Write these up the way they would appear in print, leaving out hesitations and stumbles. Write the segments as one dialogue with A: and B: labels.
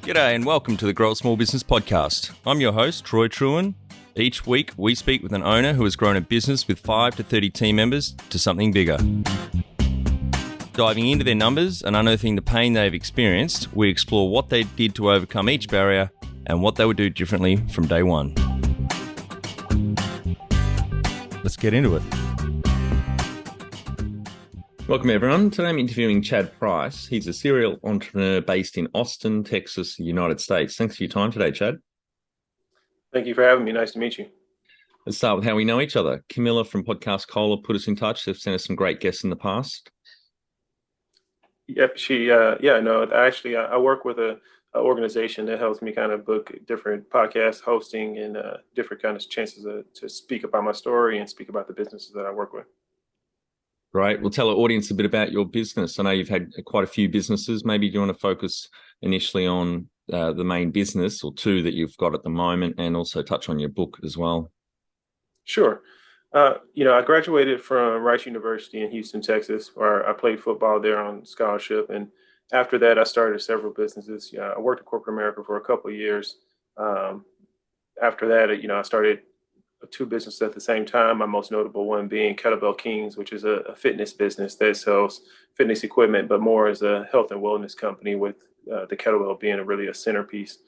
A: G'day and welcome to the Grow a Small Business Podcast. I'm your host, Troy Truen. Each week, we speak with an owner who has grown a business with 5 to 30 team members to something bigger. Diving into their numbers and unearthing the pain they've experienced, we explore what they did to overcome each barrier and what they would do differently from day one. Let's get into it. Welcome, everyone. Today I'm interviewing Chad Price. He's a serial entrepreneur based in Austin, Texas, United States. Thanks for your time today, Chad.
B: Thank you for having me. Nice to meet you.
A: Let's start with how we know each other. Camilla from Podcast Cola put us in touch. They've sent us some great guests in the past.
B: Yep, I work with a organization that helps me kind of book different podcast hosting and different kind of chances to speak about my story and speak about the businesses that I work with.
A: Great. Well, tell our audience a bit about your business. I know you've had quite a few businesses. Maybe do you want to focus initially on the main business or two that you've got at the moment, and also touch on your book as well?
B: Sure. I graduated from Rice University in Houston, Texas, where I played football there on scholarship. And after that, I started several businesses. I worked at corporate America for a couple of years. After that, I started two businesses at the same time. My most notable one being Kettlebell Kings, which is a fitness business that sells fitness equipment, but more as a health and wellness company, with the kettlebell being really a centerpiece.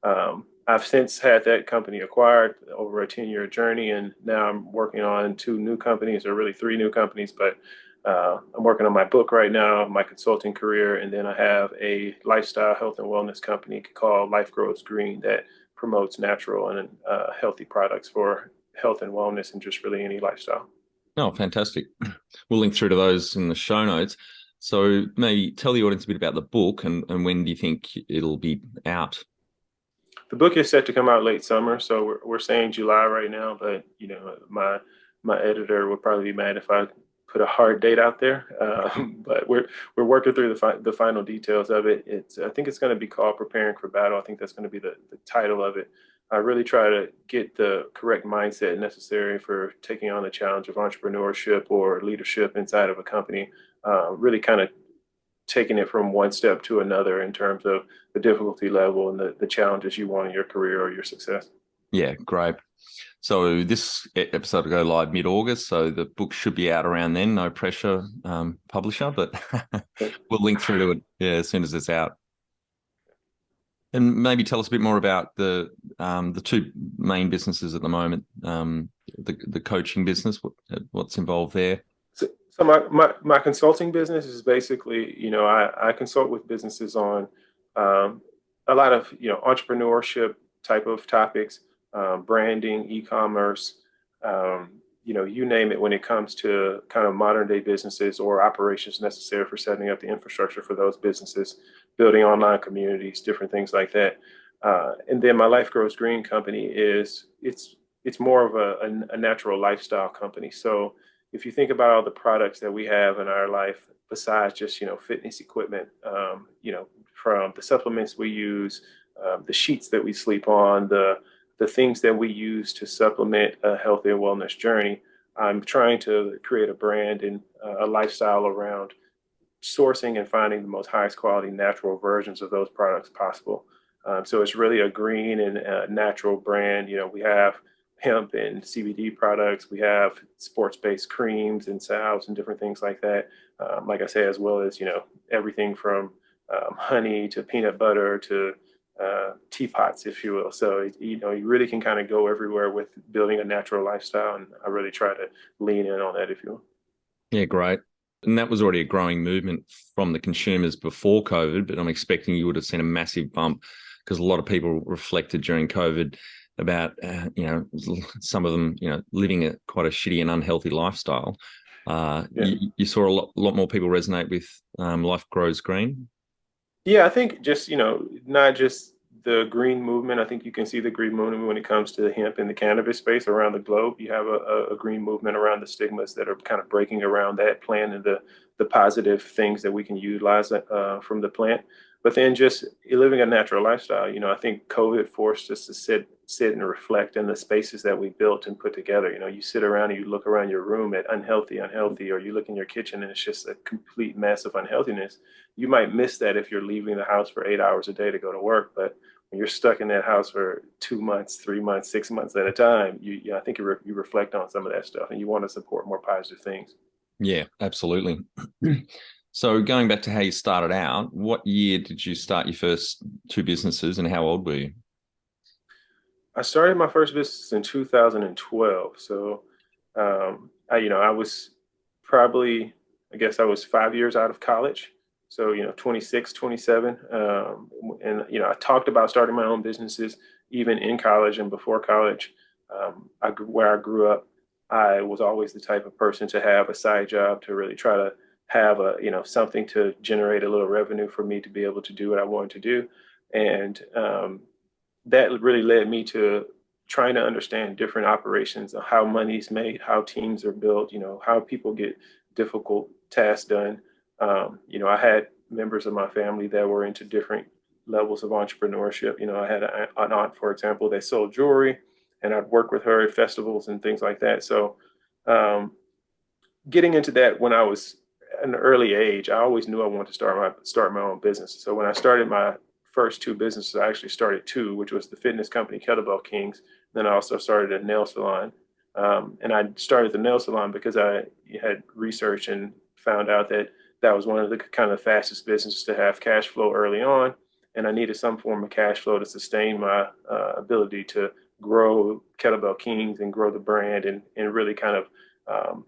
B: I've since had that company acquired over a 10-year journey, and now I'm working on two new companies, or really three new companies, but I'm working on my book right now, my consulting career, and then I have a lifestyle health and wellness company called Life Grows Green that promotes natural and healthy products for health and wellness and just really any lifestyle.
A: Oh, fantastic. We'll link through to those in the show notes. So maybe tell the audience a bit about the book and when do you think it'll be out?
B: The book is set to come out late summer, so we're saying July right now, but my editor would probably be mad if I put a hard date out there. But we're working through the final details of it. I think it's going to be called Preparing for Battle. I think that's going to be the title of it. I really try to get the correct mindset necessary for taking on the challenge of entrepreneurship or leadership inside of a company. Really kind of taking it from one step to another in terms of the difficulty level and the challenges you want in your career or your success.
A: Yeah, great. So this episode will go live mid-August, so the book should be out around then. No pressure, publisher, but we'll link through to it as soon as it's out. And maybe tell us a bit more about the two main businesses at the moment, the coaching business, what's involved there.
B: So my consulting business is basically, I consult with businesses on a lot of, entrepreneurship type of topics, branding, e-commerce, you name it when it comes to kind of modern day businesses or operations necessary for setting up the infrastructure for those businesses, building online communities, different things like that. And then my Life Grows Green company it's more of a natural lifestyle company. So if you think about all the products that we have in our life, besides just, fitness equipment, from the supplements we use, the sheets that we sleep on, the things that we use to supplement a healthy and wellness journey, I'm trying to create a brand and a lifestyle around sourcing and finding the most highest quality natural versions of those products possible. So it's really a green and natural brand. We have hemp and CBD products. We have sports-based creams and salves and different things like that. Like I say, as well as, everything from honey to peanut butter to teapots, if you will. So, you really can kind of go everywhere with building a natural lifestyle. And I really try to lean in on that, if you will.
A: Yeah, great. And that was already a growing movement from the consumers before COVID, but I'm expecting you would have seen a massive bump because a lot of people reflected during COVID about, some of them, living quite a shitty and unhealthy lifestyle. You saw a lot more people resonate with Life Grows Green.
B: Yeah, I think just, not just the green movement. I think you can see the green movement when it comes to hemp and the cannabis space around the globe. You have a green movement around the stigmas that are kind of breaking around that plant and the positive things that we can utilize from the plant. But then just living a natural lifestyle. I think COVID forced us to sit sit and reflect in the spaces that we built and put together. You know, you sit around and you look around your room at unhealthy, or you look in your kitchen and it's just a complete mess of unhealthiness. You might miss that if you're leaving the house for 8 hours a day to go to work, but when you're stuck in that house for 2 months, 3 months, 6 months at a time, I think you reflect on some of that stuff and you want to support more positive things.
A: Yeah, absolutely. So going back to how you started out, what year did you start your first two businesses and how old were you?
B: I started my first business in 2012. So, I was probably, I guess I was 5 years out of college. So, 26, 27. And, I talked about starting my own businesses even in college and before college. Where I grew up, I was always the type of person to have a side job to really try to have something to generate a little revenue for me to be able to do what I wanted to do. And that really led me to trying to understand different operations of how money's made, how teams are built, how people get difficult tasks done. I had members of my family that were into different levels of entrepreneurship. I had an aunt, for example, that sold jewelry, and I'd work with her at festivals and things like that. So, um, getting into that when I was at an early age, I always knew I wanted to start my own business. So when I started my first two businesses, I actually started two, which was the fitness company Kettlebell Kings. Then I also started a nail salon. And I started the nail salon because I had researched and found out that that was one of the kind of fastest businesses to have cash flow early on. And I needed some form of cash flow to sustain my ability to grow Kettlebell Kings and grow the brand and really kind of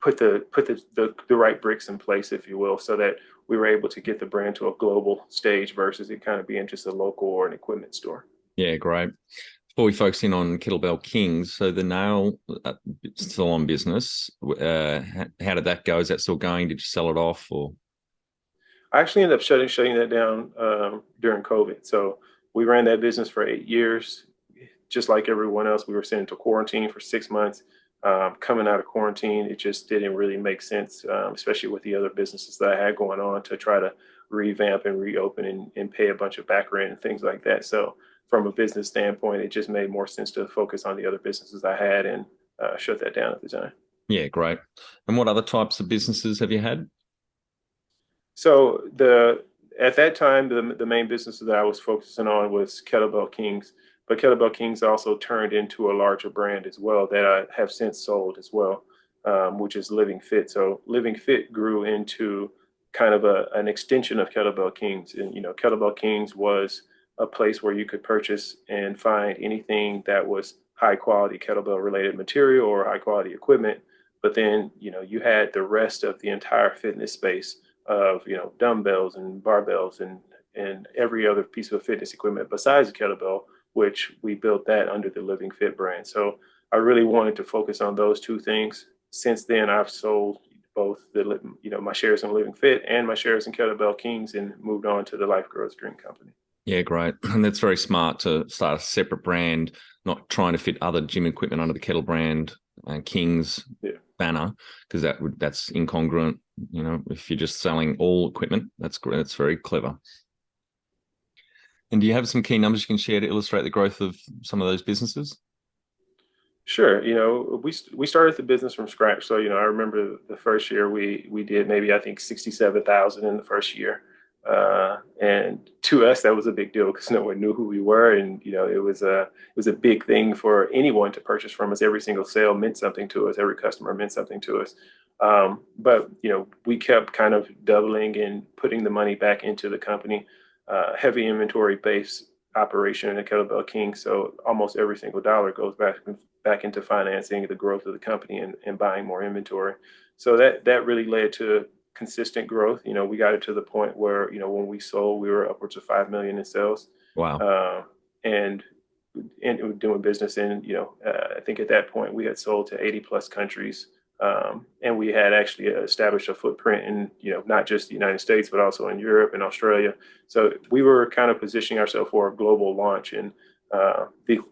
B: put the right bricks in place, if you will, so that we were able to get the brand to a global stage versus it kind of being just a local or an equipment store.
A: Yeah, great. Before we focus in on Kettlebell Kings, so the nail salon business, how did that go? Is that still going? Did you sell it off or?
B: I actually ended up shutting that down during COVID. So we ran that business for 8 years. Just like everyone else, we were sent into quarantine for 6 months. Coming out of quarantine, it just didn't really make sense, especially with the other businesses that I had going on, to try to revamp and reopen and pay a bunch of back rent and things like that. So from a business standpoint, it just made more sense to focus on the other businesses I had and shut that down at the time.
A: Yeah, great. And what other types of businesses have you had?
B: So the at that time, the main business that I was focusing on was Kettlebell Kings, but Kettlebell Kings also turned into a larger brand as well that I have since sold as well, which is Living Fit. So Living Fit grew into kind of an extension of Kettlebell Kings, and Kettlebell Kings was a place where you could purchase and find anything that was high quality kettlebell related material or high quality equipment. But then you had the rest of the entire fitness space of dumbbells and barbells and every other piece of fitness equipment besides the kettlebell, which we built that under the Living Fit brand. So I really wanted to focus on those two things. Since then, I've sold both my shares in Living Fit and my shares in Kettlebell Kings and moved on to the Life Growth Drink Company.
A: Yeah, great. And that's very smart to start a separate brand, not trying to fit other gym equipment under the Kettle brand and Kings
B: Yeah.
A: banner, because that's incongruent. If you're just selling all equipment, that's great. That's very clever. And do you have some key numbers you can share to illustrate the growth of some of those businesses?
B: Sure. We started the business from scratch. So, I remember the first year we did maybe I think 67,000 in the first year. And to us that was a big deal because no one knew who we were, and it was a big thing for anyone to purchase from us. Every single sale meant something to us. Every customer meant something to us. But we kept kind of doubling and putting the money back into the company. Heavy inventory based operation at Kettlebell King. So almost every single dollar goes back into financing the growth of the company and buying more inventory. So that really led to consistent growth. We got it to the point where, when we sold, we were upwards of 5 million in sales.
A: Wow.
B: Uh, and doing business in, I think at that point we had sold to 80 plus countries. And we had actually established a footprint in, not just the United States, but also in Europe and Australia. So we were kind of positioning ourselves for a global launch, and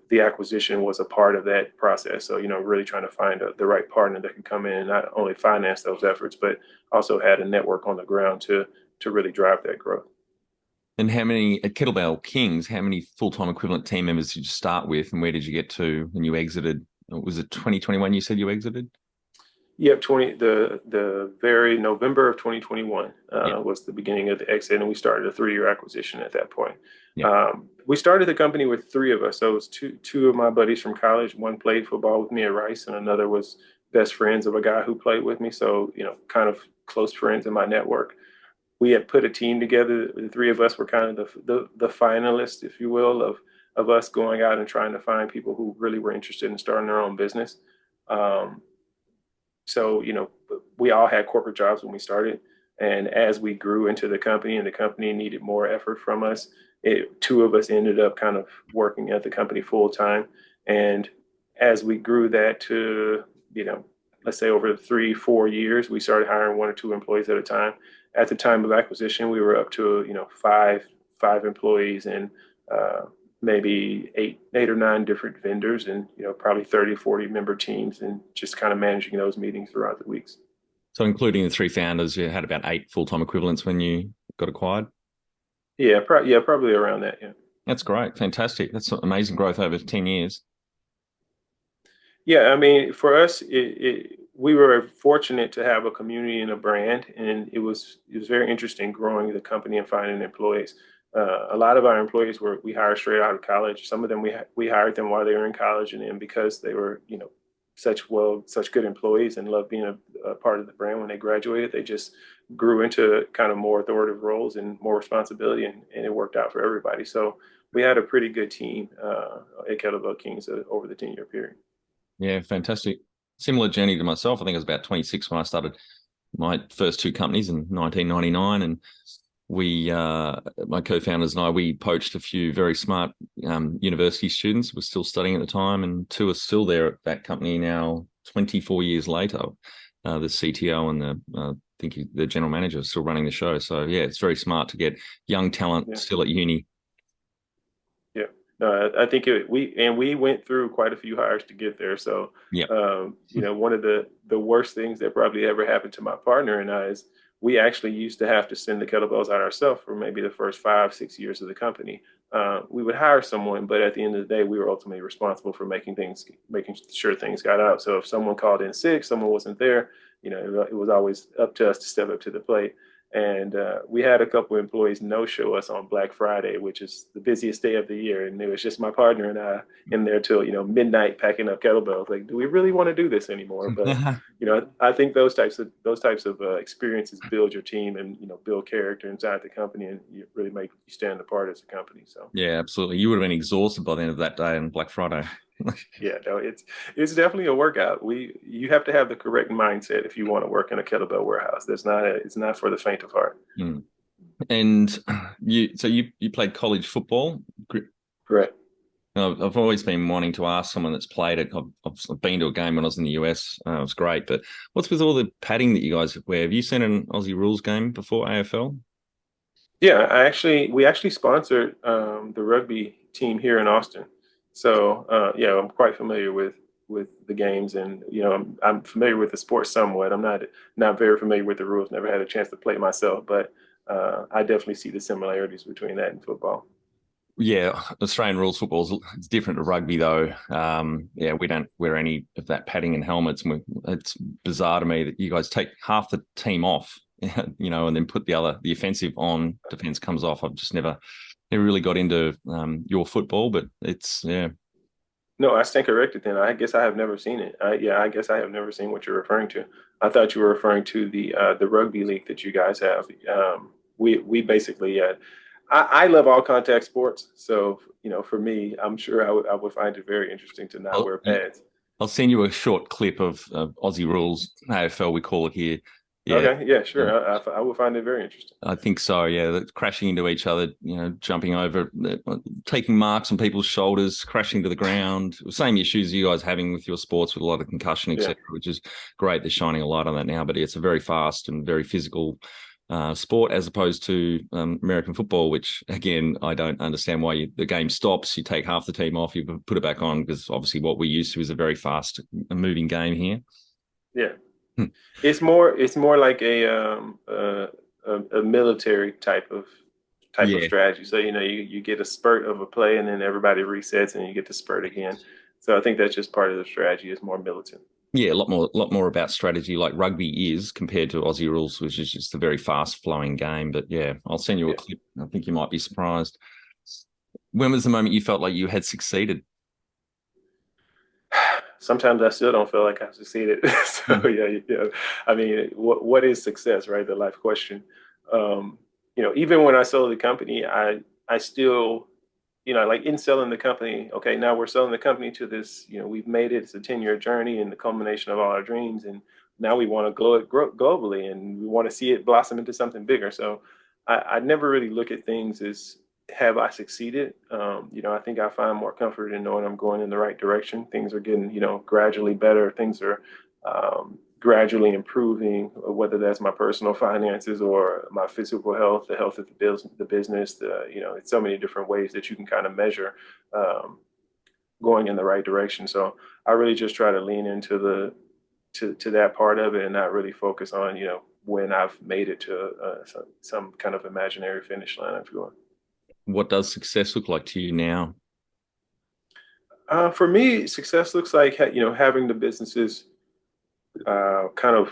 B: the acquisition was a part of that process. So, really trying to find the right partner that can come in and not only finance those efforts, but also had a network on the ground to really drive that growth.
A: And how many at Kettlebell Kings? How many full-time equivalent team members did you start with, and where did you get to when you exited? Was it 2021? You said you exited.
B: Yep, the very November of 2021
A: Yeah,
B: was the beginning of the exit, and we started a 3-year acquisition at that point.
A: yeah.
B: We started the company with 3 of us. So it was two of my buddies from college. One played football with me at Rice, and another was best friends of a guy who played with me. So, kind of close friends in my network. We had put a team together. The 3 of us were kind of the finalists, if you will, of us going out and trying to find people who really were interested in starting their own business. Um, so, we all had corporate jobs when we started. And as we grew into the company and the company needed more effort from us, 2 of us ended up kind of working at the company full time. And as we grew that to, let's say over 3, 4 years, we started hiring 1 or 2 employees at a time. At the time of acquisition, we were up to, five employees and uh, maybe eight or nine different vendors and probably 30 40 member teams and just kind of managing those meetings throughout the weeks.
A: So including the three founders, you had about 8 full-time equivalents when you got acquired.
B: Yeah, probably around that. Yeah.
A: That's great, fantastic. That's amazing growth over 10 years.
B: Yeah, I mean, for us, we were fortunate to have a community and a brand, and it was very interesting growing the company and finding employees. A lot of our employees we hired straight out of college. Some of them we hired them while they were in college, and then because they were such good employees and loved being a part of the brand when they graduated, they just grew into kind of more authoritative roles and more responsibility, and it worked out for everybody. So we had a pretty good team at Kettlebell Kings over the 10-year period.
A: Yeah, fantastic. Similar journey to myself. I think I was about 26 when I started my first 2 companies in 1999. And my co-founders and I, we poached a few very smart university students who were still studying at the time, and 2 are still there at that company now, 24 years later. The CTO and I think the general manager are still running the show. So yeah, it's very smart to get young talent
B: Yeah.
A: still at uni.
B: Yeah, no, I think we went through quite a few hires to get there. So,
A: Yeah.
B: one of the worst things that probably ever happened to my partner and I is we actually used to have to send the kettlebells out ourselves for maybe the first 5, 6 years of the company. We would hire someone, but at the end of the day, we were ultimately responsible for making sure things got out. So if someone called in sick, someone wasn't there, it was always up to us to step up to the plate. And we had a couple of employees no show us on Black Friday, which is the busiest day of the year. And it was just my partner and I in there till, midnight packing up kettlebells. Like, do we really want to do this anymore? But, I think those types of experiences build your team and, build character inside the company and you really make you stand apart as a company. So,
A: Yeah, absolutely. You would have been exhausted by the end of that day on Black Friday.
B: yeah, no, it's definitely a workout. You have to have the correct mindset if you want to work in a kettlebell warehouse. It's not for the faint of heart.
A: Mm. And you played college football.
B: Correct.
A: I've always been wanting to ask someone that's played it. I've been to a game when I was in the US. It was great. But what's with all the padding that you guys wear? Have you seen an Aussie rules game before AFL?
B: Yeah, we actually sponsored the rugby team here in Austin. So yeah, I'm quite familiar with the games, and I'm familiar with the sport somewhat. I'm not very familiar with the rules. Never had a chance to play myself, but I definitely see the similarities between that and football.
A: Yeah, Australian rules football is different to rugby though. Yeah, we don't wear any of that padding and helmets. And it's bizarre to me that you guys take half the team off, and then put the offensive on. Defense comes off. I've just never really got into your football, but it's yeah.
B: No, I stand corrected then. I guess I have never seen it. Yeah, I guess I have never seen what you're referring to. I thought you were referring to the rugby league that you guys have. We basically, yeah. I love all contact sports, so for me, I'm sure I would find it very interesting to not
A: I'll,
B: wear pads.
A: I'll send you a short clip of Aussie rules AFL. We call it here. Yeah,
B: Okay, yeah,
A: uh,
B: sure. I would find it very interesting.
A: I think so. Yeah, crashing into each other, jumping over, taking marks on people's shoulders, crashing to the ground. Same issues you guys having with your sports, with a lot of concussion,
B: Yeah.
A: etc. Which is great. They're shining a light on that now, but it's a very fast and very physical sport as opposed to American football, which again I don't understand why the game stops. You take half the team off, you put it back on because obviously what we used to is a very fast moving game here.
B: Yeah. It's more like a military type of type of
A: Yeah.
B: strategy. So, you get a spurt of a play and then everybody resets and you get to spurt again. So I think that's just part of the strategy is more militant.
A: Yeah, a lot more about strategy like rugby is compared to Aussie rules, which is just a very fast flowing game. But yeah, I'll send you a
B: Yeah.
A: clip. I think you might be surprised. When was the moment you felt like you had succeeded?
B: Sometimes I still don't feel like I've succeeded. So
A: Mm.
B: yeah. I mean, what is success, right? The life question. Um, even when I sold the company, I still, like in selling the company, okay, now we're selling the company to this, we've made it, it's a 10-year journey and the culmination of all our dreams. And now we want to grow globally and we want to see it blossom into something bigger. So I never really look at things as have I succeeded? I think I find more comfort in knowing I'm going in the right direction. Things are getting, gradually better. Things are gradually improving, whether that's my personal finances or my physical health, the health of the business. It's so many different ways that you can kind of measure going in the right direction. So I really just try to lean into to that part of it and not really focus on, when I've made it to some kind of imaginary finish line, if you will.
A: What does success look like to you now?
B: For me, success looks like having the businesses kind of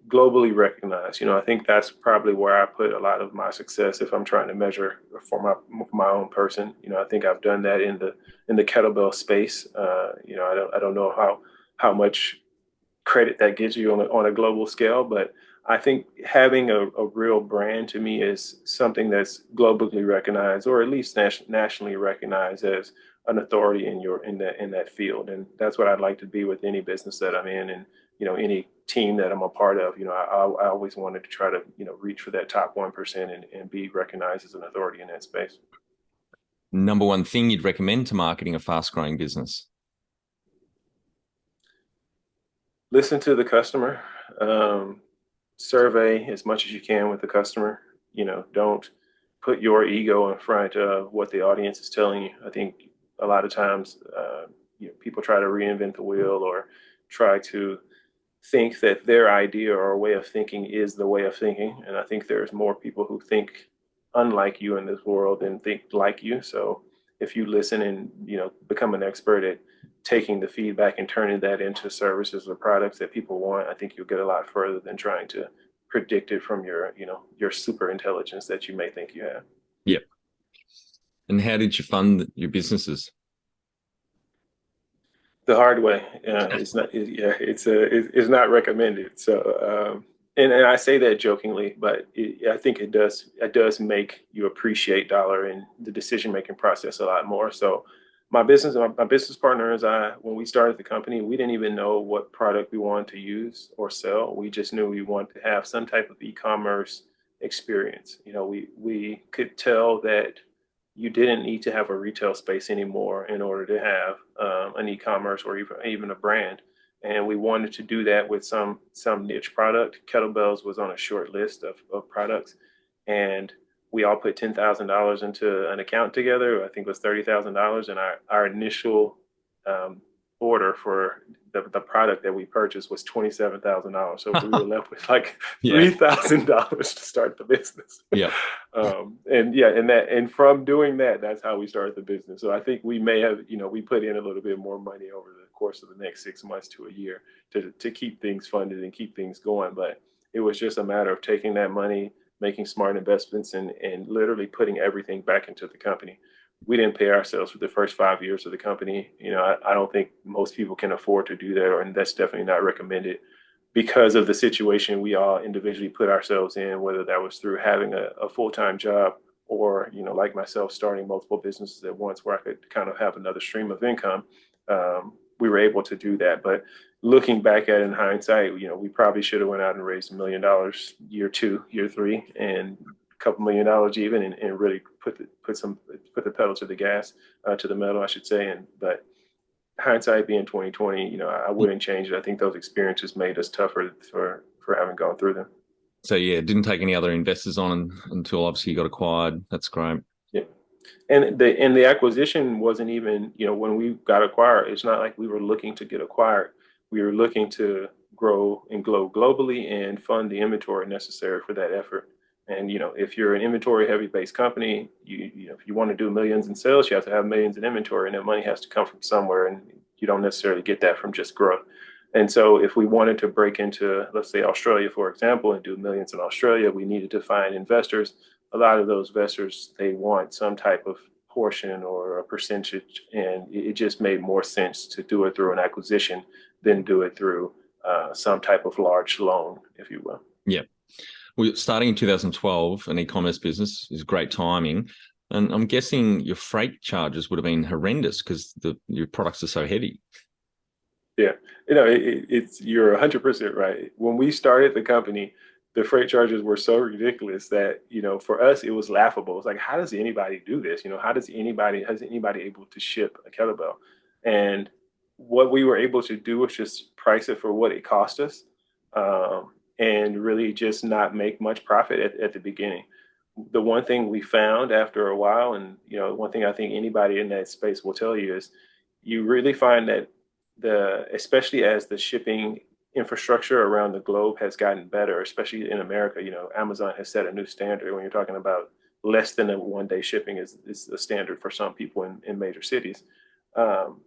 B: globally recognized. I think that's probably where I put a lot of my success if I'm trying to measure for my own person. I think I've done that in the kettlebell space. I don't know how much credit that gives you on a global scale, but I think having a real brand to me is something that's globally recognized, or at least nationally recognized as an authority in that field. And that's what I'd like to be with any business that I'm in, and any team that I'm a part of. I always wanted to try to reach for that top 1% and be recognized as an authority in that space.
A: Number one thing you'd recommend to marketing a fast growing business?
B: Listen to the customer. Um, Survey as much as you can with the customer. Don't put your ego in front of what the audience is telling you. I think a lot of times people try to reinvent the wheel or try to think that their idea or way of thinking is the way of thinking. And I think there's more people who think unlike you in this world than think like you. So if you listen and become an expert at taking the feedback and turning that into services or products that people want, I think you'll get a lot further than trying to predict it from your super intelligence that you may think you have.
A: Yep. And how did you fund your businesses?
B: The hard way. It's not. Yeah, it's not recommended. So, and I say that jokingly, but I think it does make you appreciate dollar and the decision making process a lot more. So, my business partner and I, when we started the company, we didn't even know what product we wanted to use or sell. We just knew we wanted to have some type of e-commerce experience. We could tell that you didn't need to have a retail space anymore in order to have an e-commerce or even a brand. And we wanted to do that with some niche product. Kettlebells was on a short list of products, and we all put $10,000 into an account together. I think it was $30,000, and our initial order for the product that we purchased was $27,000. So we were left with like
A: Yeah.
B: $3,000 to start the business.
A: Yeah.
B: And yeah, and from doing that, that's how we started the business. So I think we may have, we put in a little bit more money over the course of the next 6 months to a year to keep things funded and keep things going. But it was just a matter of taking that money, making smart investments, and literally putting everything back into the company. We didn't pay ourselves for the first 5 years of the company. I don't think most people can afford to do that, and that's definitely not recommended because of the situation we all individually put ourselves in, whether that was through having a full-time job or, like myself, starting multiple businesses at once where I could kind of have another stream of income. We were able to do that. But looking back at it in hindsight, we probably should have went out and raised $1 million year 2, year 3, and a couple $1 million even, and really put the pedal to the gas, to the metal, I should say. But hindsight being 2020, I wouldn't change it. I think those experiences made us tougher for having gone through them.
A: So yeah, didn't take any other investors on until obviously you got acquired. That's great.
B: Yeah. And the acquisition wasn't even, when we got acquired, it's not like we were looking to get acquired. We were looking to grow and glow globally and fund the inventory necessary for that effort. And if you're an inventory heavy based company, if you want to do millions in sales, you have to have millions in inventory, and that money has to come from somewhere, and you don't necessarily get that from just growth. And so if we wanted to break into, let's say, Australia, for example, and do millions in Australia, we needed to find investors. A lot of those investors, they want some type of portion or a percentage, and it just made more sense to do it through an acquisition than do it through some type of large loan, if you will.
A: Yeah. Well, starting in 2012, an e-commerce business is great timing. And I'm guessing your freight charges would have been horrendous because your products are so heavy.
B: Yeah, it's you're 100% right. When we started the company, the freight charges were so ridiculous that for us it was laughable. It's like, how does anybody do this? Has anybody able to ship a kettlebell? And what we were able to do was just price it for what it cost us, and really just not make much profit at the beginning. The one thing we found after a while, and one thing I think anybody in that space will tell you is, you really find that especially as the shipping infrastructure around the globe has gotten better, especially in America, Amazon has set a new standard when you're talking about less than a 1 day shipping is the standard for some people in major cities. Um,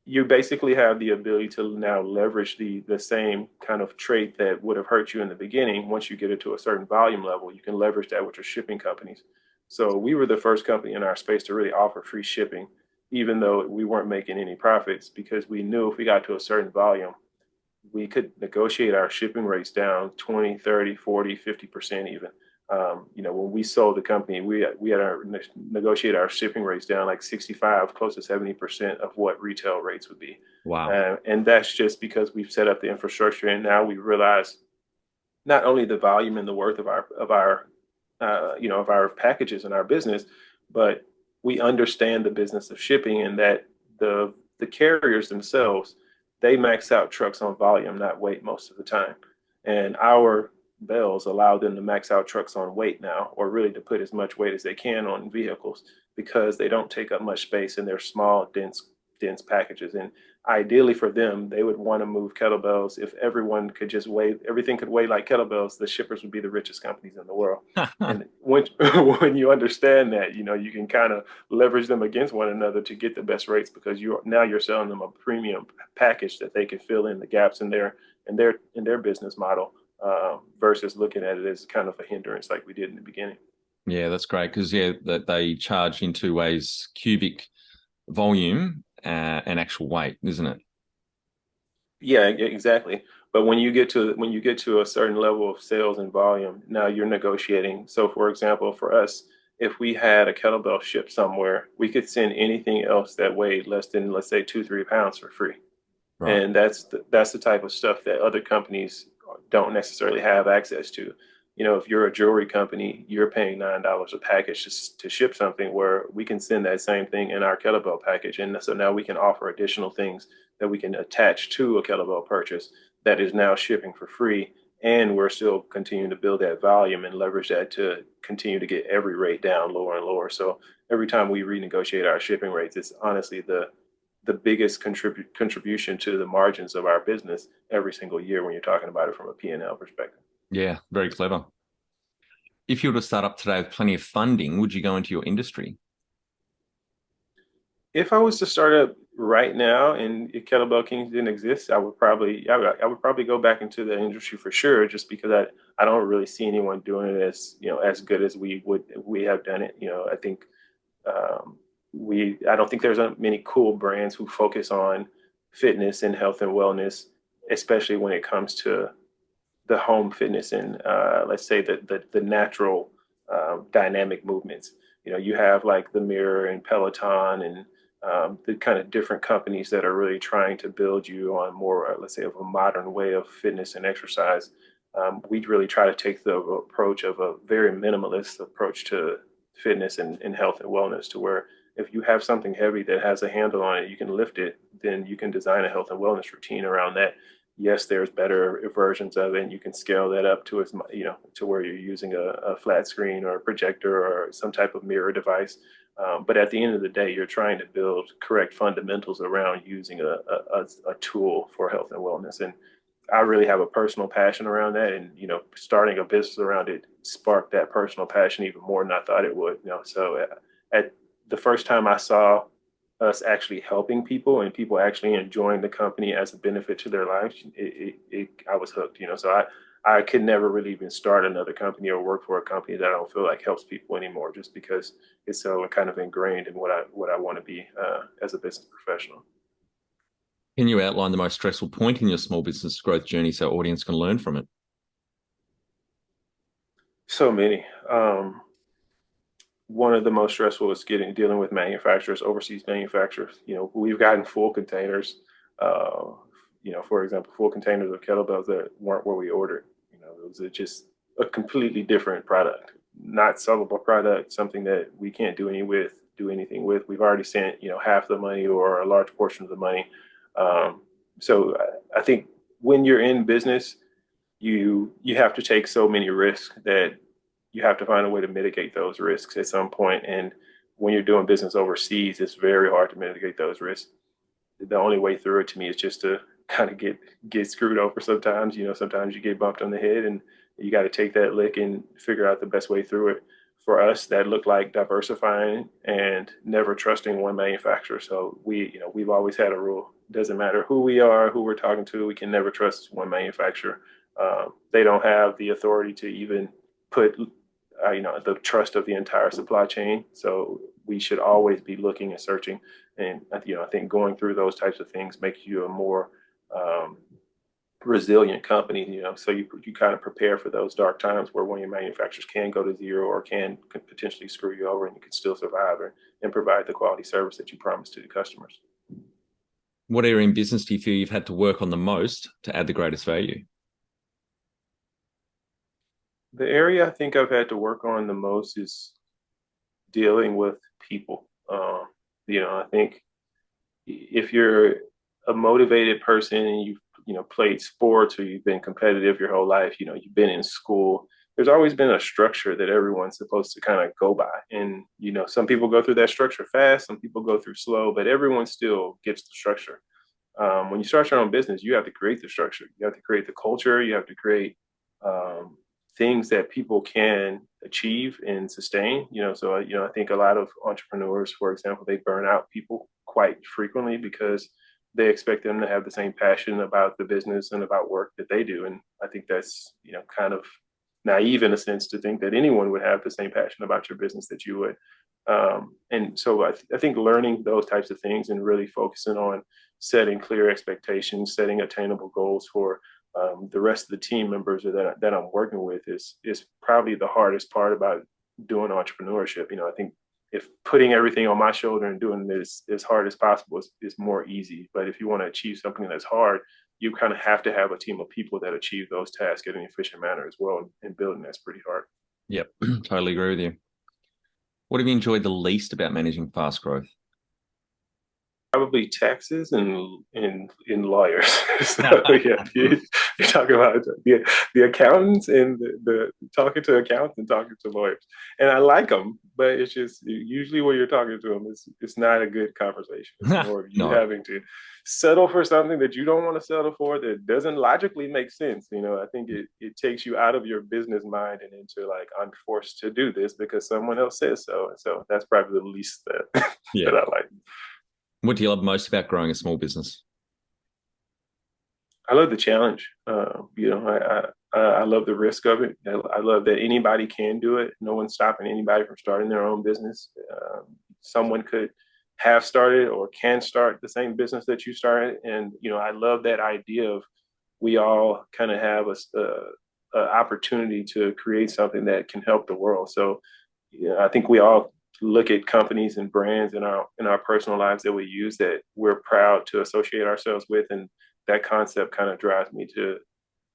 B: you basically have the ability to now leverage the same kind of trait that would have hurt you in the beginning. Once you get it to a certain volume level, you can leverage that with your shipping companies. So we were the first company in our space to really offer free shipping, even though we weren't making any profits, because we knew if we got to a certain volume, we could negotiate our shipping rates down 20, 30, 40, 50% even. When we sold the company, we had our negotiate our shipping rates down like 65, close to 70% of what retail rates would be.
A: Wow.
B: And that's just because we've set up the infrastructure, and now we realize not only the volume and the worth of our packages and our business, but we understand the business of shipping, and that the carriers themselves, they max out trucks on volume, not weight, most of the time. And our bells allow them to max out trucks on weight now, or really to put as much weight as they can on vehicles, because they don't take up much space and they're small, dense packages. And ideally for them, they would want to move kettlebells. If everything could weigh like kettlebells, the shippers would be the richest companies in the world. And when you understand that, you can kind of leverage them against one another to get the best rates, because you're selling them a premium package that they can fill in the gaps in their business model, versus looking at it as kind of a hindrance like we did in the beginning.
A: Yeah, that's great because that they charge in two ways: cubic volume and actual weight, isn't it?
B: Yeah, exactly. But when you get to a certain level of sales and volume, now you're negotiating. So, for example, for us, if we had a kettlebell shipped somewhere, we could send anything else that weighed less than, let's say, 2, 3 pounds for free.
A: Right.
B: And that's the type of stuff that other companies don't necessarily have access to. If you're a jewelry company, you're paying $9 a package to ship something, where we can send that same thing in our kettlebell package. And so now we can offer additional things that we can attach to a kettlebell purchase that is now shipping for free. And we're still continuing to build that volume and leverage that to continue to get every rate down lower and lower. So every time we renegotiate our shipping rates, it's honestly the biggest contribution to the margins of our business every single year when you're talking about it from a P&L perspective.
A: Yeah, very clever. If you were to start up today with plenty of funding, would you go into your industry?
B: If I was to start up right now and if Kettlebell Kings didn't exist, I would probably go back into the industry for sure, just because I don't really see anyone doing it as good as we have done it. I think I don't think there's many cool brands who focus on fitness and health and wellness, especially when it comes to the home fitness and, let's say, the natural, dynamic movements. You have like the Mirror and Peloton and, the kind of different companies that are really trying to build you on more, let's say, of a modern way of fitness and exercise. We really try to take the approach of a very minimalist approach to fitness and health and wellness, to where if you have something heavy that has a handle on it, you can lift it, then you can design a health and wellness routine around that. Yes, there's better versions of it, and you can scale that up to where you're using a flat screen or a projector or some type of mirror device. But at the end of the day, you're trying to build correct fundamentals around using a tool for health and wellness. And I really have a personal passion around that, and starting a business around it sparked that personal passion even more than I thought it would. So at the first time I saw us actually helping people and people actually enjoying the company as a benefit to their lives, I was hooked. So I could never really even start another company or work for a company that I don't feel like helps people anymore, just because it's so kind of ingrained in what I want to be as a business professional.
A: Can you outline the most stressful point in your small business growth journey so audience can learn from it?
B: So many. One of the most stressful is dealing with manufacturers, overseas manufacturers. We've gotten full containers. Uh, for example, full containers of kettlebells that weren't what we ordered. It was just a completely different product, not sellable product, something that we can't do anything with. We've already sent half the money or a large portion of the money. So I think when you're in business, you have to take so many risks that you have to find a way to mitigate those risks at some point. And when you're doing business overseas, it's very hard to mitigate those risks. The only way through it to me is just to kind of get screwed over sometimes. Sometimes you get bumped on the head and you got to take that lick and figure out the best way through it. For us, that looked like diversifying and never trusting one manufacturer. So we've always had a rule. Doesn't matter who we are, who we're talking to, we can never trust one manufacturer. They don't have the authority to even put the trust of the entire supply chain. So we should always be looking and searching. And I think going through those types of things makes you a more resilient company. So you kind of prepare for those dark times where one of your manufacturers can go to zero or can potentially screw you over, and you can still survive and provide the quality service that you promised to the customers.
A: What area in business do you feel you've had to work on the most to add the greatest value?
B: The area I think I've had to work on the most is dealing with people. I think if you're a motivated person and you've played sports or you've been competitive your whole life, you've been in school, there's always been a structure that everyone's supposed to kind of go by. And some people go through that structure fast, some people go through slow, but everyone still gets the structure. When you start your own business, you have to create the structure, you have to create the culture, you have to create um, things that people can achieve and sustain. So I think a lot of entrepreneurs, for example, they burn out people quite frequently because they expect them to have the same passion about the business and about work that they do. And I think that's kind of naive in a sense to think that anyone would have the same passion about your business that you would. And so I think learning those types of things and really focusing on setting clear expectations, setting attainable goals for the rest of the team members that I'm working with is probably the hardest part about doing entrepreneurship. I think if putting everything on my shoulder and doing this as hard as possible is more easy. But if you want to achieve something that's hard, you kind of have to have a team of people that achieve those tasks in an efficient manner as well. And building that's pretty hard.
A: Yep, totally agree with you. What have you enjoyed the least about managing fast growth?
B: Probably taxes and lawyers. So yeah, you're talking about the accountants and the talking to accountants and talking to lawyers, and I like them, but it's just usually when you're talking to them, it's not a good conversation. It's more of you
A: No.
B: having to settle for something that you don't want to settle for that doesn't logically make sense. I think it takes you out of your business mind and into like, I'm forced to do this because someone else says so. And so that's probably the least that
A: Yeah.
B: that I like.
A: What do you love most about growing a small business?
B: I love the challenge. I love the risk of it. I love that anybody can do it. No one's stopping anybody from starting their own business. Someone could have started or can start the same business that you started, and I love that idea of we all kind of have a opportunity to create something that can help the world. So, I think we all look at companies and brands in our personal lives that we use that we're proud to associate ourselves with, and that concept kind of drives me to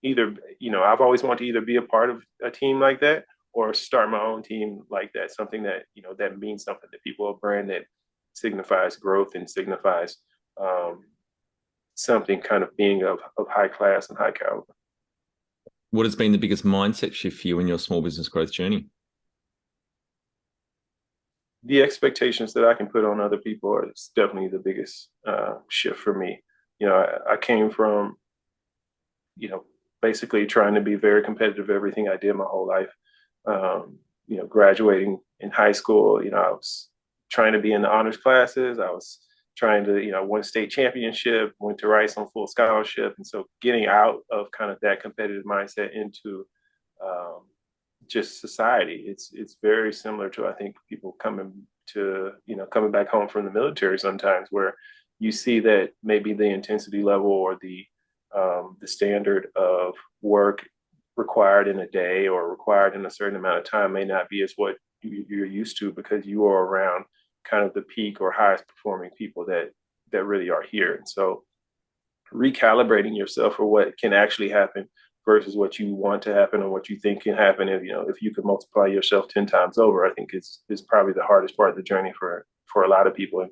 B: either I've always wanted to either be a part of a team like that or start my own team like that, something that that means something to people, a brand that signifies growth and signifies something kind of being of high class and high caliber.
A: What has been the biggest mindset shift for you in your small business growth journey?
B: The expectations that I can put on other people is definitely the biggest shift for me. I came from basically trying to be very competitive in everything I did my whole life. Graduating in high school, I was trying to be in the honors classes. I was trying to, win state championship, went to Rice on full scholarship. And so getting out of kind of that competitive mindset into um, just society, it's very similar to, I think, people coming back home from the military sometimes, where you see that maybe the intensity level or the standard of work required in a day or required in a certain amount of time may not be as what you're used to, because you are around kind of the peak or highest performing people that really are here. And so recalibrating yourself for what can actually happen versus what you want to happen or what you think can happen, if you could multiply yourself 10 times over, I think is probably the hardest part of the journey for a lot of people. And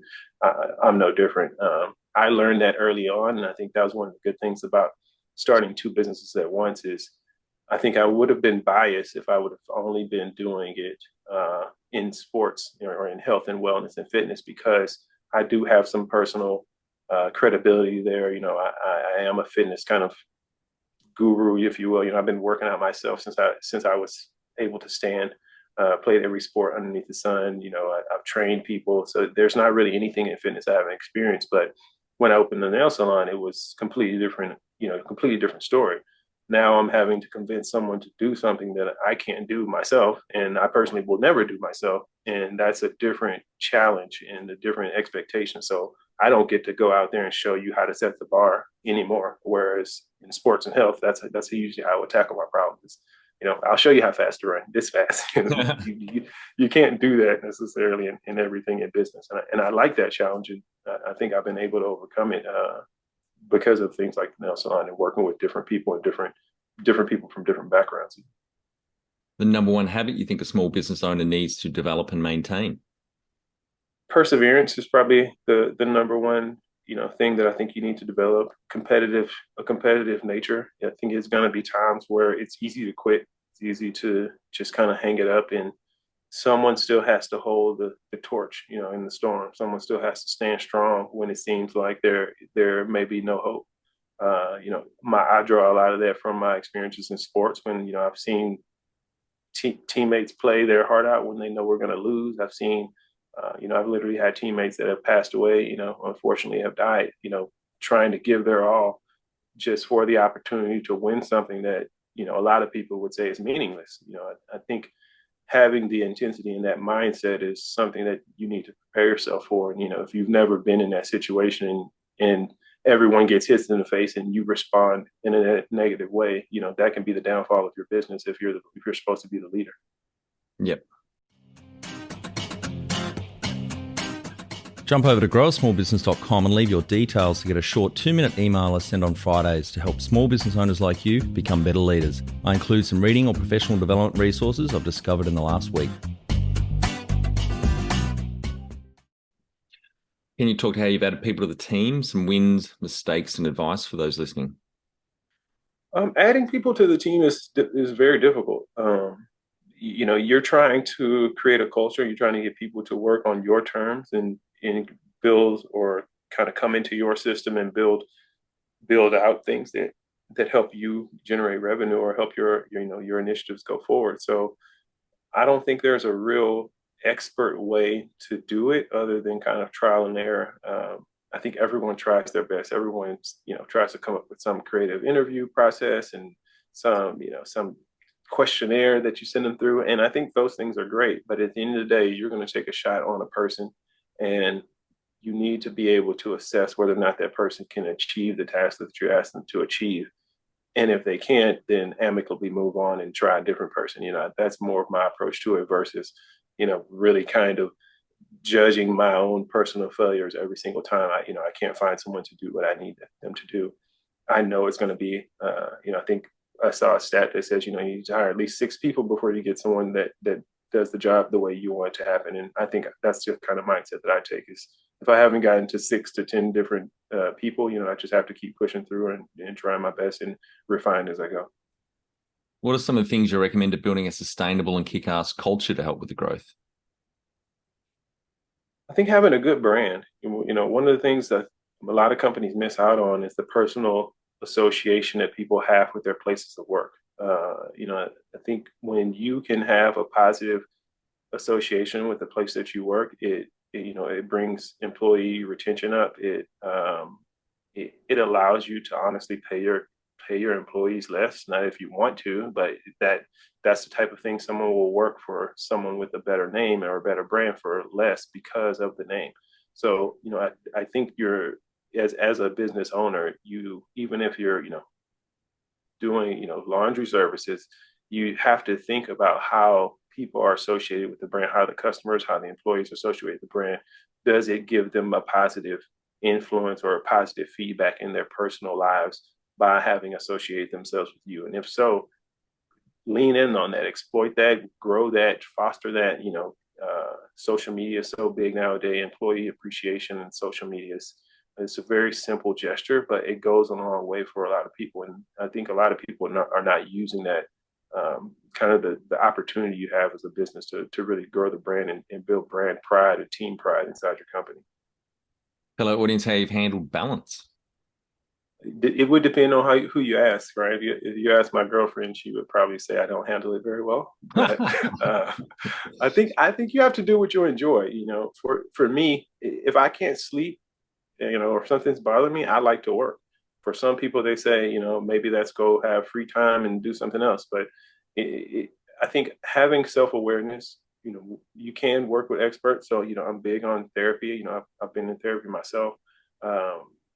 B: I'm no different. I learned that early on, and I think that was one of the good things about starting two businesses at once. Is I think I would have been biased if I would have only been doing it in sports, or in health and wellness and fitness, because I do have some personal credibility there. I am a fitness kind of guru, if you will. I've been working out myself since I was able to stand. Played every sport underneath the sun. I've trained people, so there's not really anything in fitness I haven't experienced. But when I opened the nail salon, it was completely different. Completely different story. Now I'm having to convince someone to do something that I can't do myself, and I personally will never do myself. And that's a different challenge and a different expectation. So I don't get to go out there and show you how to set the bar anymore. Whereas in sports and health, that's usually how I would tackle my problems. I'll show you how fast to run this fast. You can't do that necessarily in everything in business. And I like that challenge. And I think I've been able to overcome it because of things like the nail salon and working with different people and different people from different backgrounds.
A: The number one habit you think a small business owner needs to develop and maintain?
B: Perseverance is probably the number one thing that I think you need to develop. A competitive nature. I think it's going to be times where it's easy to quit. It's easy to just kind of hang it up, and someone still has to hold the torch, in the storm. Someone still has to stand strong when it seems like there may be no hope. I draw a lot of that from my experiences in sports when, I've seen teammates play their heart out when they know we're going to lose. I've seen, I've literally had teammates that have passed away, unfortunately have died, trying to give their all just for the opportunity to win something that, a lot of people would say is meaningless. I think having the intensity and that mindset is something that you need to prepare yourself for. And, if you've never been in that situation and everyone gets hit in the face and you respond in a negative way, that can be the downfall of your business if you're supposed to be the leader.
A: Yep. Jump over to growasmallbusiness.com and leave your details to get a short 2-minute email I send on Fridays to help small business owners like you become better leaders. I include some reading or professional development resources I've discovered in the last week. Can you talk to how you've added people to the team, some wins, mistakes, and advice for those listening?
B: Adding people to the team is very difficult. You're trying to create a culture. You're trying to get people to work on your terms and build or kind of come into your system and build out things that help you generate revenue or help your initiatives go forward. So I don't think there's a real expert way to do it other than kind of trial and error. I think everyone tries their best. Everyone, tries to come up with some creative interview process and some questionnaire that you send them through. And I think those things are great. But at the end of the day, you're going to take a shot on a person, and you need to be able to assess whether or not that person can achieve the task that you asked them to achieve. And if they can't, then amicably move on and try a different person. That's more of my approach to it versus, really kind of judging my own personal failures every single time I can't find someone to do what I need them to do. I know it's going to be, I think I saw a stat that says, you need to hire at least 6 people before you get someone that does the job the way you want it to happen. And I think that's the kind of mindset that I take is if I haven't gotten to 6 to 10 different people, I just have to keep pushing through and trying my best and refine as I go.
A: What are some of the things you recommend to building a sustainable and kick-ass culture to help with the growth?
B: I think having a good brand. One of the things that a lot of companies miss out on is the personal association that people have with their places of work. I think when you can have a positive association with the place that you work, it brings employee retention up. It allows you to honestly pay your employees less, not if you want to, but that's the type of thing someone will work for someone with a better name or a better brand for less because of the name. So, I think you're as a business owner, you even if you're, doing, laundry services, you have to think about how people are associated with the brand, how the customers, how the employees associate with the brand. Does it give them a positive influence or a positive feedback in their personal lives by having associated themselves with you? And if so, lean in on that, exploit that, grow that, foster that. Social media is so big nowadays. Employee appreciation and social media is it's a very simple gesture, but it goes a long way for a lot of people. And I think a lot of people are not using that kind of the opportunity you have as a business to really grow the brand and build brand pride and team pride inside your company.
A: Hello, audience. How you've handled balance?
B: It would depend on who you ask, right? If you ask my girlfriend, she would probably say I don't handle it very well. But I think you have to do what you enjoy. For me, if I can't sleep, or something's bothering me, I like to work. For some people, they say, maybe let's go have free time and do something else. But I think having self-awareness, you can work with experts. So, I'm big on therapy. I've been in therapy myself.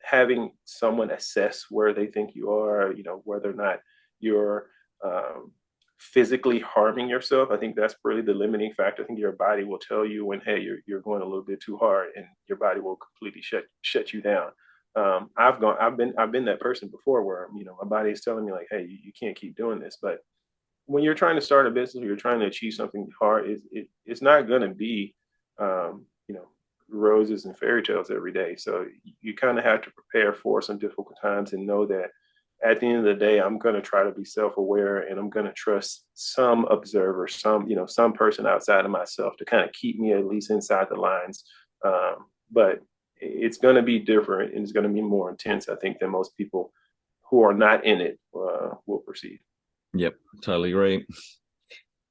B: Having someone assess where they think you are, whether or not you're physically harming yourself. I think that's really the limiting factor. I think your body will tell you when, hey, you're going a little bit too hard, and your body will completely shut you down. I've been that person before where, my body is telling me like, hey, you can't keep doing this. But when you're trying to start a business or you're trying to achieve something hard, it's not going to be, roses and fairy tales every day. So you kind of have to prepare for some difficult times and know that at the end of the day, I'm going to try to be self-aware, and I'm going to trust some observer, some person outside of myself to kind of keep me at least inside the lines. But it's going to be different, and it's going to be more intense, I think, than most people who are not in it will perceive.
A: Yep, totally agree.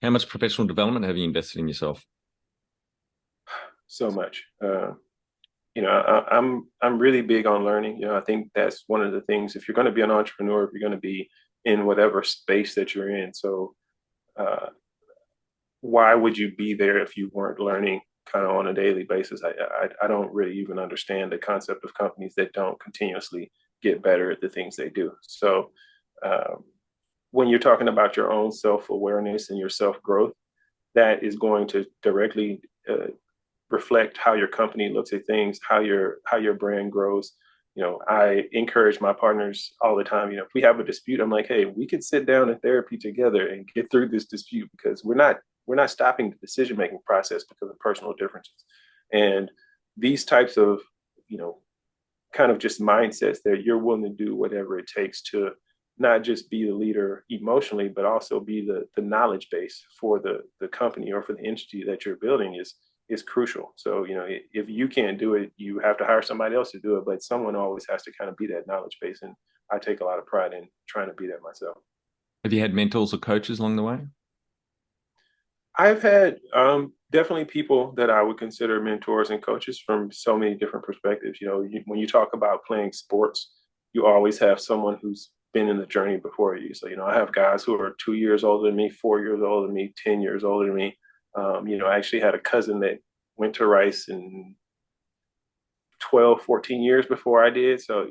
A: How much professional development have you invested in yourself?
B: So much. I'm really big on learning. I think that's one of the things. If you're going to be an entrepreneur, if you're going to be in whatever space that you're in, so why would you be there if you weren't learning kind of on a daily basis? I don't really even understand the concept of companies that don't continuously get better at the things they do. So when you're talking about your own self-awareness and your self-growth, that is going to directly reflect how your company looks at things, how your brand grows. I encourage my partners all the time. If we have a dispute, I'm like, hey, we could sit down in therapy together and get through this dispute, because we're not stopping the decision making process because of personal differences. And these types of kind of just mindsets that you're willing to do whatever it takes to not just be the leader emotionally, but also be the knowledge base for the company or for the entity that you're building is crucial. So, if you can't do it, you have to hire somebody else to do it, but someone always has to kind of be that knowledge base. And I take a lot of pride in trying to be that myself.
A: Have you had mentors or coaches along the way?
B: I've had definitely people that I would consider mentors and coaches from so many different perspectives. When you talk about playing sports, you always have someone who's been in the journey before you. So, I have guys who are 2 years older than me, 4 years older than me, 10 years older than me. I actually had a cousin that went to Rice in 12, 14 years before I did. So,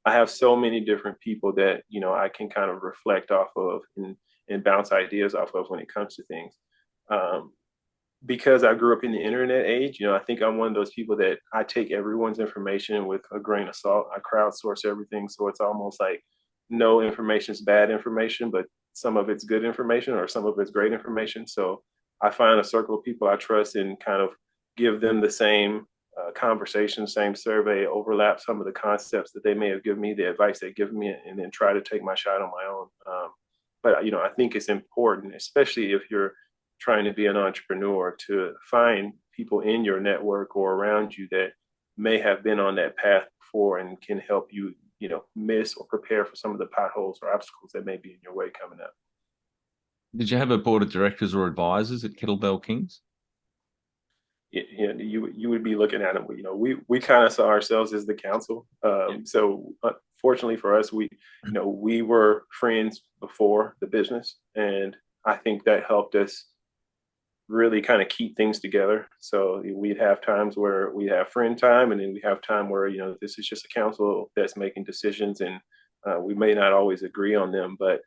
B: I have so many different people that, I can kind of reflect off of and bounce ideas off of when it comes to things. Because I grew up in the internet age, I think I'm one of those people that I take everyone's information with a grain of salt. I crowdsource everything. So it's almost like no information is bad information, but some of it's good information or some of it's great information. So I find a circle of people I trust and kind of give them the same conversation, same survey, overlap some of the concepts that they may have given me, the advice they've given me, and then try to take my shot on my own. But I think it's important, especially if you're trying to be an entrepreneur, to find people in your network or around you that may have been on that path before and can help you, miss or prepare for some of the potholes or obstacles that may be in your way coming up.
A: Did you have a board of directors or advisors at Kettlebell Kings?
B: You would be looking at them. We kind of saw ourselves as the council. So fortunately for us, we were friends before the business, and I think that helped us really kind of keep things together. So we'd have times where we have friend time, and then we have time where this is just a council that's making decisions, and we may not always agree on them, but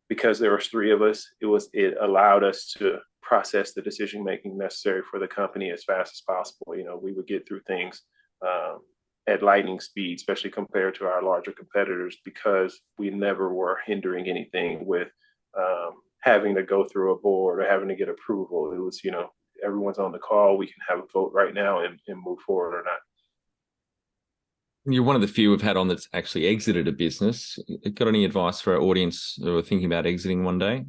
B: because there was three of us, it allowed us to process the decision making necessary for the company as fast as possible. We would get through things at lightning speed, especially compared to our larger competitors, because we never were hindering anything with having to go through a board or having to get approval. It was, everyone's on the call. We can have a vote right now and move forward or not.
A: You're one of the few we've had on that's actually exited a business. Got any advice for our audience who are thinking about exiting one day?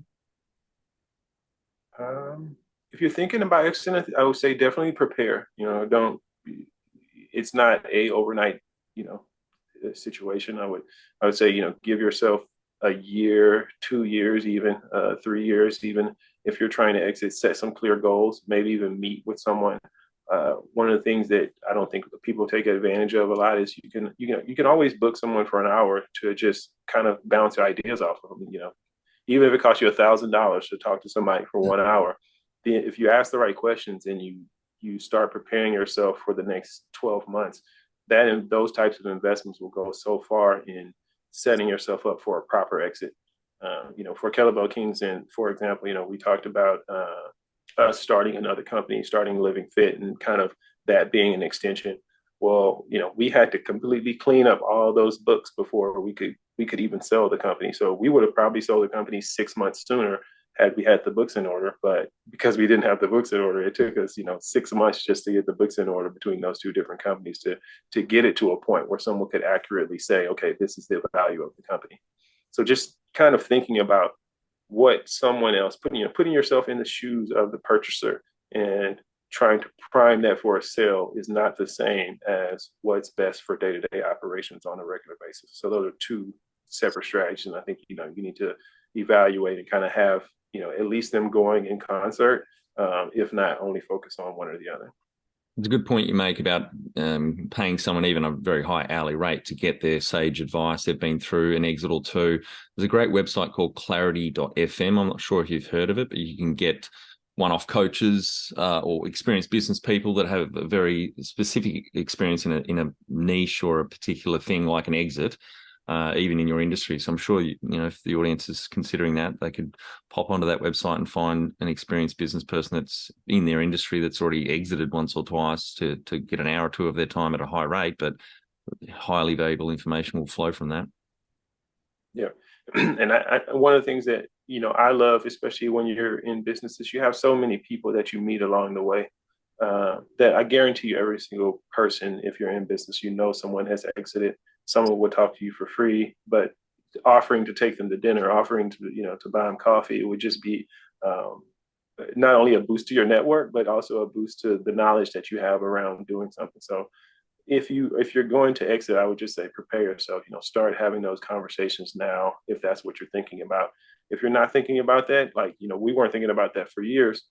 B: If you're thinking about exiting, I would say definitely prepare. It's not a overnight, situation. I would say, give yourself a year, 2 years, even 3 years, even if you're trying to exit, set some clear goals, maybe even meet with someone. One of the things that I don't think people take advantage of a lot is you can always book someone for an hour to just kind of bounce ideas off of them. Even if it costs you $1,000 to talk to somebody for 1 hour, if you ask the right questions and you start preparing yourself for the next 12 months, those types of investments will go so far in setting yourself up for a proper exit. For Kettlebell Kings, and for example, we talked about us starting another company, starting Living Fit, and kind of that being an extension. Well, we had to completely clean up all those books before we could even sell the company. So we would have probably sold the company 6 months sooner had we had the books in order. But because we didn't have the books in order, it took us, 6 months just to get the books in order between those two different companies to get it to a point where someone could accurately say, okay, this is the value of the company. So just kind of thinking about what someone else, putting yourself in the shoes of the purchaser and trying to prime that for a sale is not the same as what's best for day-to-day operations on a regular basis. So those are two separate strategies. And I think, you need to evaluate and kind of have, at least them going in concert, if not only focus on one or the other.
A: It's a good point you make about paying someone even a very high hourly rate to get their sage advice. They've been through an exit or two. There's a great website called clarity.fm. I'm not sure if you've heard of it, but you can get one-off coaches or experienced business people that have a very specific experience in a niche or a particular thing like an exit, even in your industry. So I'm sure, if the audience is considering that, they could pop onto that website and find an experienced business person that's in their industry that's already exited once or twice to get an hour or two of their time at a high rate, but highly valuable information will flow from that.
B: Yeah. And one of the things that, I love, especially when you're in business, is you have so many people that you meet along the way that I guarantee you every single person, if you're in business, someone has exited. Someone would talk to you for free, but offering to take them to dinner, offering to buy them coffee, it would just be not only a boost to your network, but also a boost to the knowledge that you have around doing something. So if you're going to exit, I would just say prepare yourself. Start having those conversations now if that's what you're thinking about. If you're not thinking about that, we weren't thinking about that for years.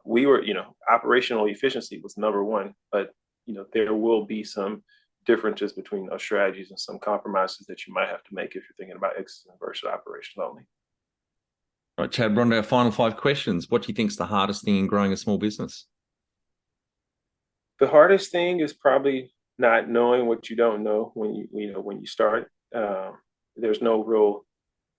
B: We were, operational efficiency was number one, but there will be some differences between those strategies and some compromises that you might have to make if you're thinking about exiting versus operations only.
A: All right, Chad, we're on to our final 5 questions. What do you think is the hardest thing in growing a small business?
B: The hardest thing is probably not knowing what you don't know when you start. There's no real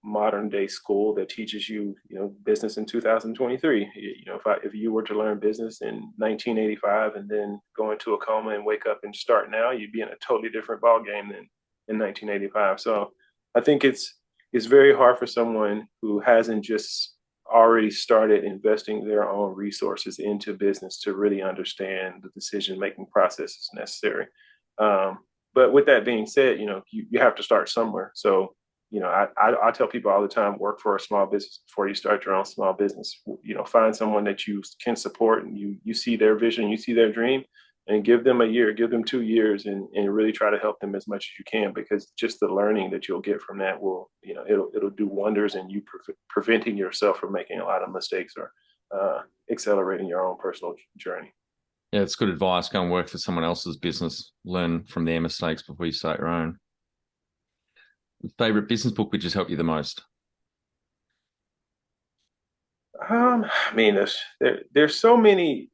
B: modern day school that teaches you, business in 2023. If you were to learn business in 1985 and then go into a coma and wake up and start now, you'd be in a totally different ball game than in 1985. So I think it's very hard for someone who hasn't just already started investing their own resources into business to really understand the decision-making processes necessary. But with that being said, you have to start somewhere. So I tell people all the time, work for a small business before you start your own small business. Find someone that you can support and you see their vision, you see their dream, and give them a year, give them 2 years, and really try to help them as much as you can, because just the learning that you'll get from that will, it'll do wonders in you preventing yourself from making a lot of mistakes, or accelerating your own personal journey.
A: Yeah, it's good advice. Go and work for someone else's business. Learn from their mistakes before you start your own. Favorite business book which has helped you the most?
B: I mean, there's so many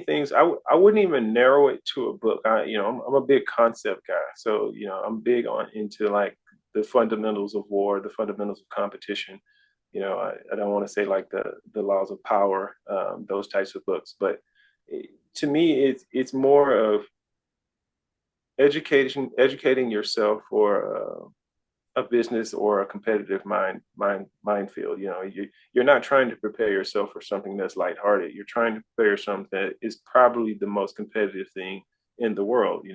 B: things. I wouldn't even narrow it to a book. I'm a big concept guy, so I'm big on into like the fundamentals of war, the fundamentals of competition. I don't want to say like the laws of power, those types of books, but to me, it's more of educating yourself for a business or a competitive minefield. You're not trying to prepare yourself for something that's lighthearted. You're trying to prepare something that is probably the most competitive thing in the world.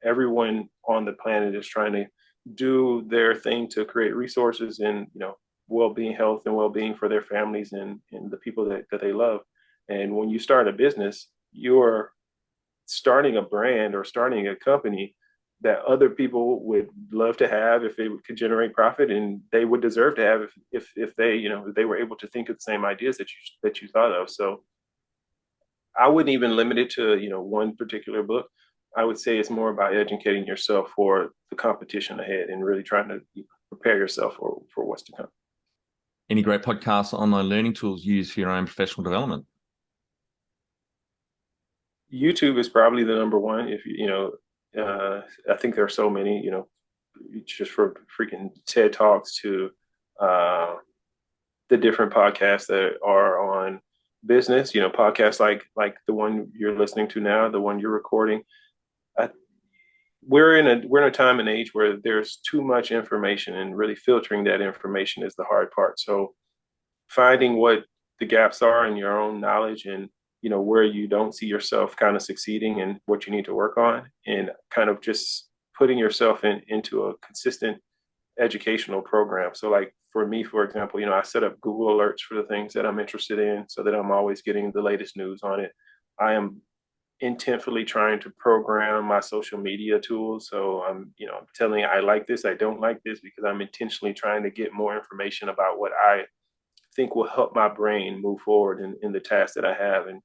B: Everyone on the planet is trying to do their thing to create resources and well-being, health and well-being for their families and the people that they love. And when you start a business, you're starting a brand or starting a company that other people would love to have if it could generate profit, and they would deserve to have if they were able to think of the same ideas that you thought of. So I wouldn't even limit it to one particular book. I would say it's more about educating yourself for the competition ahead and really trying to prepare yourself for what's to come.
A: Any great podcasts or online learning tools used for your own professional development?
B: YouTube is probably the number one. If I think there are so many, just from freaking TED Talks to the different podcasts that are on business, podcasts like the one you're listening to now, the one you're recording. We're in a time and age where there's too much information, and really filtering that information is the hard part. So finding what the gaps are in your own knowledge, and where you don't see yourself kind of succeeding, and what you need to work on, and kind of just putting yourself into a consistent educational program. So like for me, for example, I set up Google alerts for the things that I'm interested in, so that I'm always getting the latest news on it. I am intentfully trying to program my social media tools. So I'm telling you, I like this, I don't like this, because I'm intentionally trying to get more information about what I think will help my brain move forward in the task that I have. And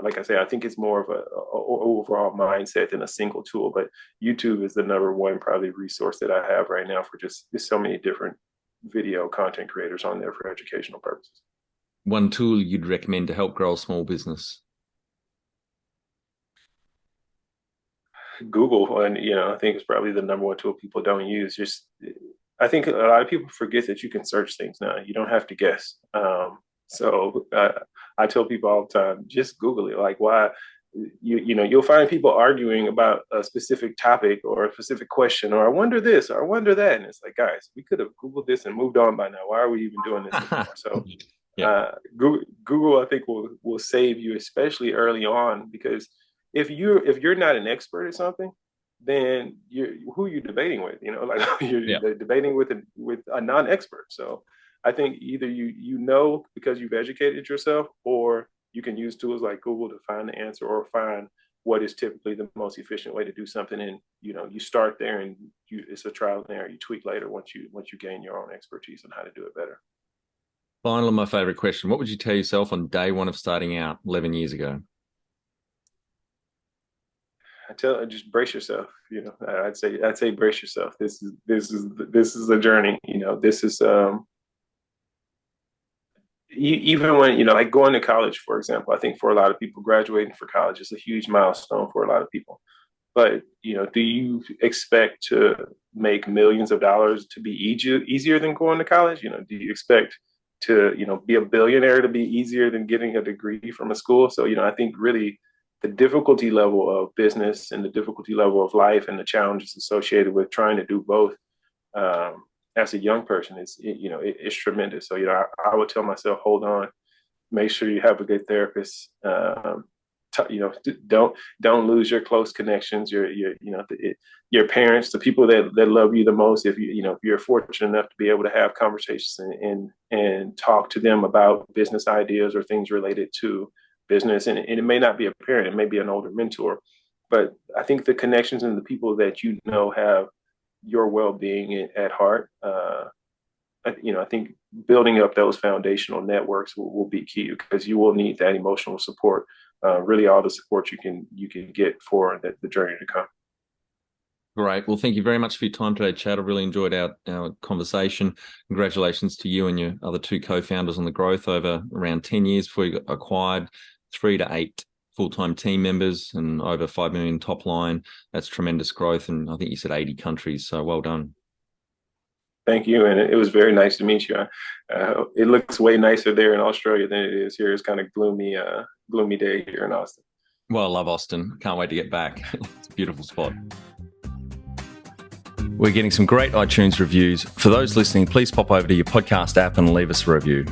B: like I say, I think it's more of a overall mindset than a single tool. But YouTube is the number one probably resource that I have right now for just so many different video content creators on there for educational purposes.
A: One tool you'd recommend to help grow a small business?
B: Google, and I think it's probably the number one tool people don't use. I think a lot of people forget that you can search things now. You don't have to guess. So I tell people all the time, just Google it. Like, why? You'll find people arguing about a specific topic or a specific question, or I wonder this, or I wonder that, and it's like, guys, we could have Googled this and moved on by now. Why are we even doing this anymore? So
A: Yeah.
B: Google, I think, will save you, especially early on, because if you're not an expert at something, then who are you debating with? Like you're debating with a non-expert. So I think either because you've educated yourself, or you can use tools like Google to find the answer, or find what is typically the most efficient way to do something. And you start there, and it's a trial and error. You tweak later once you gain your own expertise on how to do it better.
A: Finally, my favorite question: what would you tell yourself on day one of starting out 11 years ago?
B: Just brace yourself. I'd say brace yourself. This is a journey. This is even when like going to college, for example. I think for a lot of people, graduating for college is a huge milestone for a lot of people. But do you expect to make millions of dollars to be easier than going to college? Do you expect to be a billionaire to be easier than getting a degree from a school? So I think really the difficulty level of business, and the difficulty level of life, and the challenges associated with trying to do both as a young person it's tremendous. So I would tell myself, hold on, make sure you have a good therapist. Don't lose your close connections, your parents, the people that love you the most. If you're fortunate enough to be able to have conversations and talk to them about business ideas or things related to business, and it may not be a parent, it may be an older mentor, but I think the connections and the people that you know have your well-being at heart. I think building up those foundational networks will be key, because you will need that emotional support, really all the support you can get for the journey to come.
A: Great. Well, thank you very much for your time today, Chad. I really enjoyed our conversation. Congratulations to you and your other two co-founders on the growth over around 10 years before you got acquired, 3 to 8 full-time team members and over 5 million top line. That's tremendous growth. And I think you said 80 countries. So well done.
B: Thank you. And it was very nice to meet you. It looks way nicer there in Australia than it is here. It's kind of gloomy day here in Austin.
A: Well, I love Austin. Can't wait to get back. It's a beautiful spot. We're getting some great iTunes reviews. For those listening, please pop over to your podcast app and leave us a review.